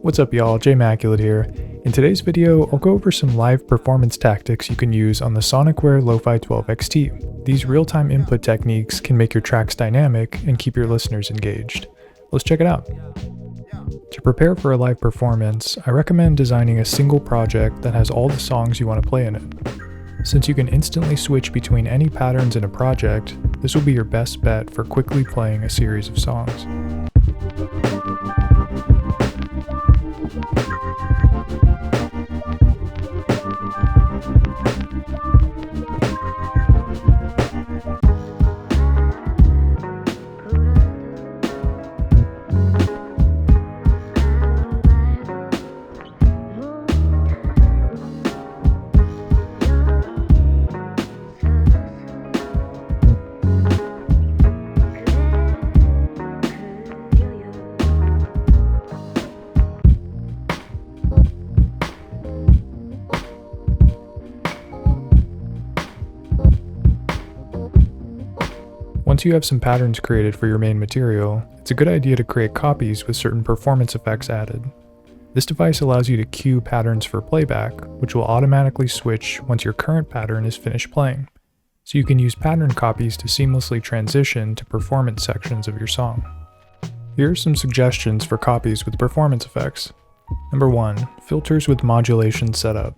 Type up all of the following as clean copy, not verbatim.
What's up y'all, Jmaculate here. In today's video, I'll go over some live performance tactics you can use on the Sonicware Lofi-12 XT. These real-time input techniques can make your tracks dynamic and keep your listeners engaged. Let's check it out. To prepare for a live performance, I recommend designing a single project that has all the songs you want to play in it. Since you can instantly switch between any patterns in a project, this will be your best bet for quickly playing a series of songs. Once you have some patterns created for your main material, it's a good idea to create copies with certain performance effects added. This device allows you to cue patterns for playback, which will automatically switch once your current pattern is finished playing. So you can use pattern copies to seamlessly transition to performance sections of your song. Here are some suggestions for copies with performance effects. Number 1. Filters with modulation setup.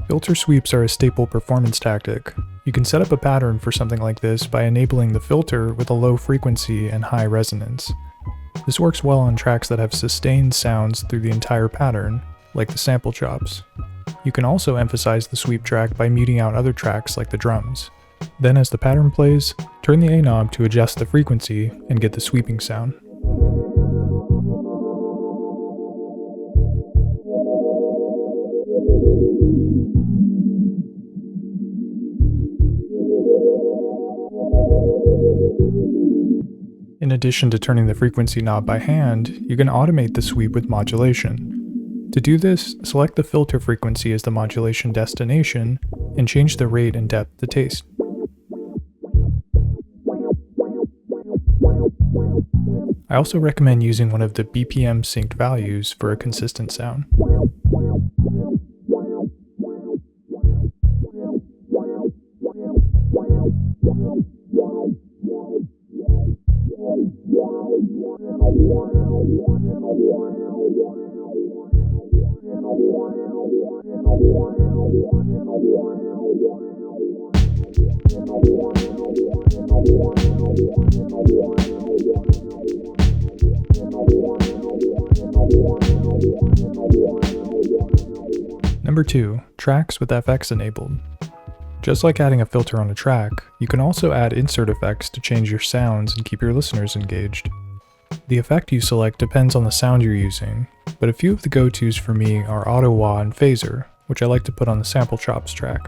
Filter sweeps are a staple performance tactic. You can set up a pattern for something like this by enabling the filter with a low frequency and high resonance. This works well on tracks that have sustained sounds through the entire pattern, like the sample chops. You can also emphasize the sweep track by muting out other tracks like the drums. Then as the pattern plays, turn the A knob to adjust the frequency and get the sweeping sound. In addition to turning the frequency knob by hand, you can automate the sweep with modulation. To do this, select the filter frequency as the modulation destination and change the rate and depth to taste. I also recommend using one of the BPM synced values for a consistent sound. Number 2. Tracks with FX enabled. Just like adding a filter on a track, you can also add insert effects to change your sounds and keep your listeners engaged. The effect you select depends on the sound you're using, but a few of the go-tos for me are auto-wah and phaser, which I like to put on the sample chops track.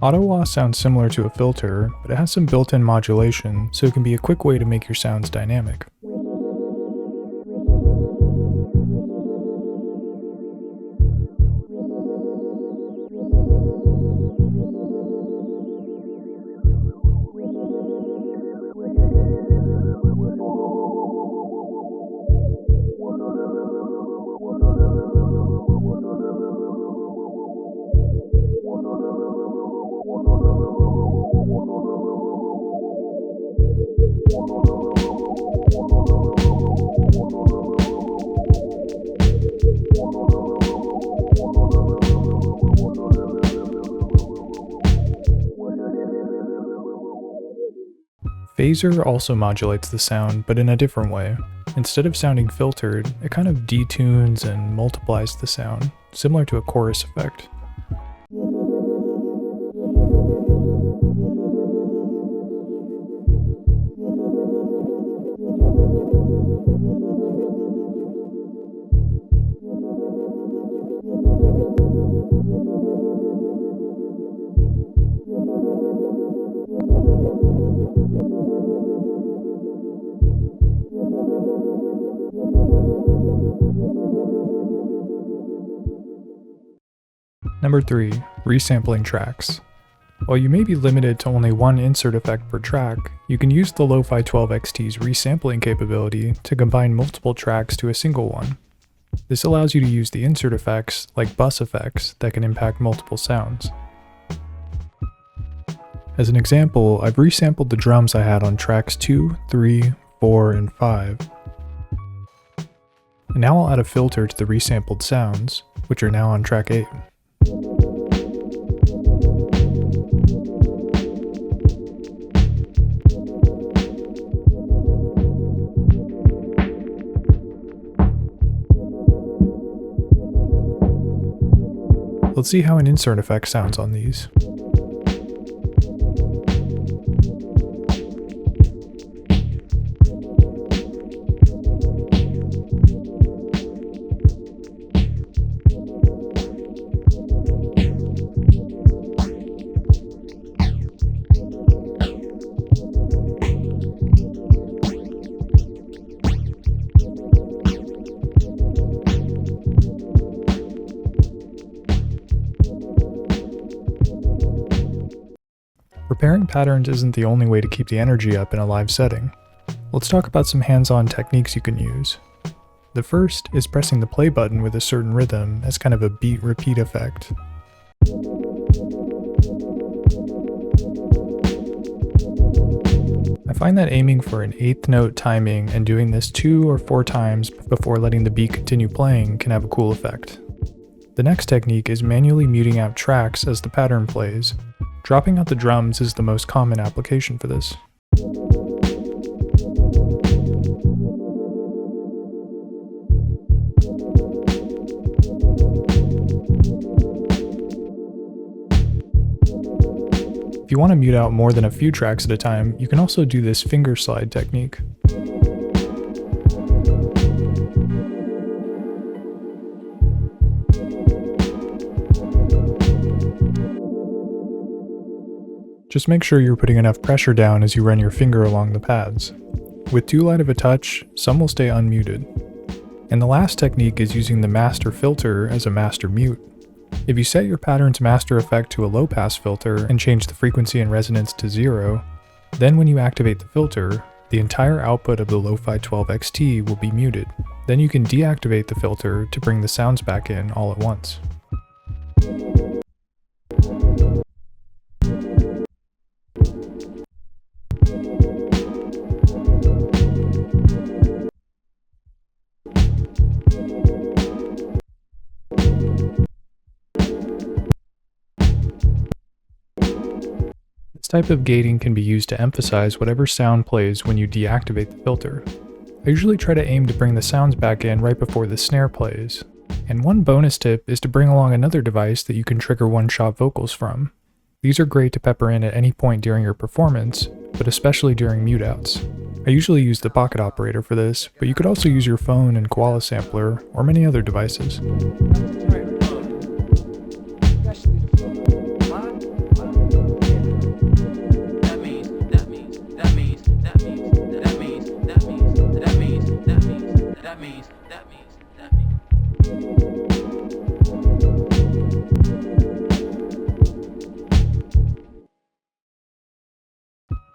Auto-wah sounds similar to a filter, but it has some built-in modulation, so it can be a quick way to make your sounds dynamic. Phaser also modulates the sound, but in a different way. Instead of sounding filtered, it kind of detunes and multiplies the sound, similar to a chorus effect. Number 3. Resampling tracks. While you may be limited to only one insert effect per track, you can use the Lofi-12 XT's resampling capability to combine multiple tracks to a single one. This allows you to use the insert effects, like bus effects, that can impact multiple sounds. As an example, I've resampled the drums I had on tracks 2, 3, 4, and 5. And now I'll add a filter to the resampled sounds, which are now on track 8. Let's see how an insert effect sounds on these. Repairing patterns isn't the only way to keep the energy up in a live setting. Let's talk about some hands-on techniques you can use. The first is pressing the play button with a certain rhythm as kind of a beat-repeat effect. I find that aiming for an 8th note timing and doing this 2 or 4 times before letting the beat continue playing can have a cool effect. The next technique is manually muting out tracks as the pattern plays. Dropping out the drums is the most common application for this. If you want to mute out more than a few tracks at a time, you can also do this finger slide technique. Just make sure you're putting enough pressure down as you run your finger along the pads. With too light of a touch, some will stay unmuted. And the last technique is using the master filter as a master mute. If you set your pattern's master effect to a low-pass filter and change the frequency and resonance to 0, then when you activate the filter, the entire output of the Lofi-12 XT will be muted. Then you can deactivate the filter to bring the sounds back in all at once. This type of gating can be used to emphasize whatever sound plays when you deactivate the filter. I usually try to aim to bring the sounds back in right before the snare plays. And one bonus tip is to bring along another device that you can trigger one-shot vocals from. These are great to pepper in at any point during your performance, but especially during mute-outs. I usually use the pocket operator for this, but you could also use your phone and koala sampler, or many other devices.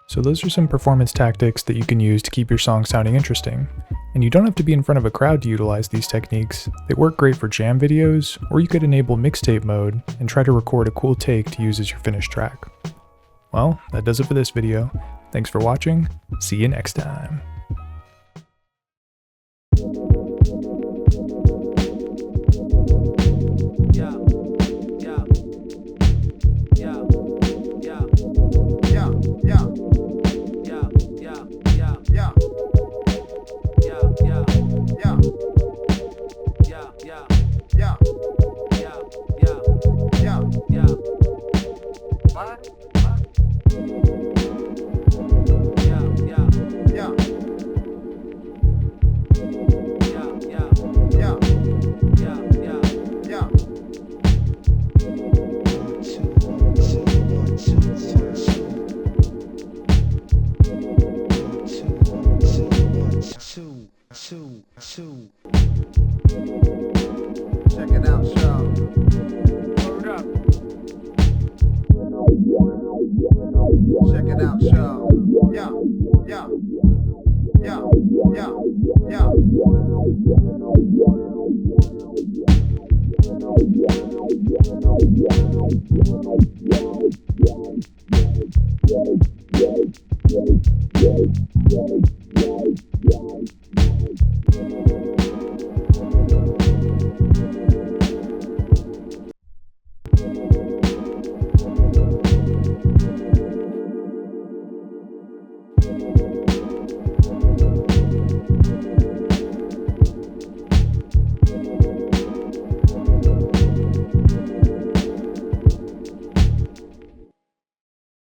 So those are some performance tactics that you can use to keep your song sounding interesting. And you don't have to be in front of a crowd to utilize these techniques. They work great for jam videos, or you could enable mixtape mode and try to record a cool take to use as your finished track. Well, that does it for this video. Thanks for watching. See you next time. Yeah.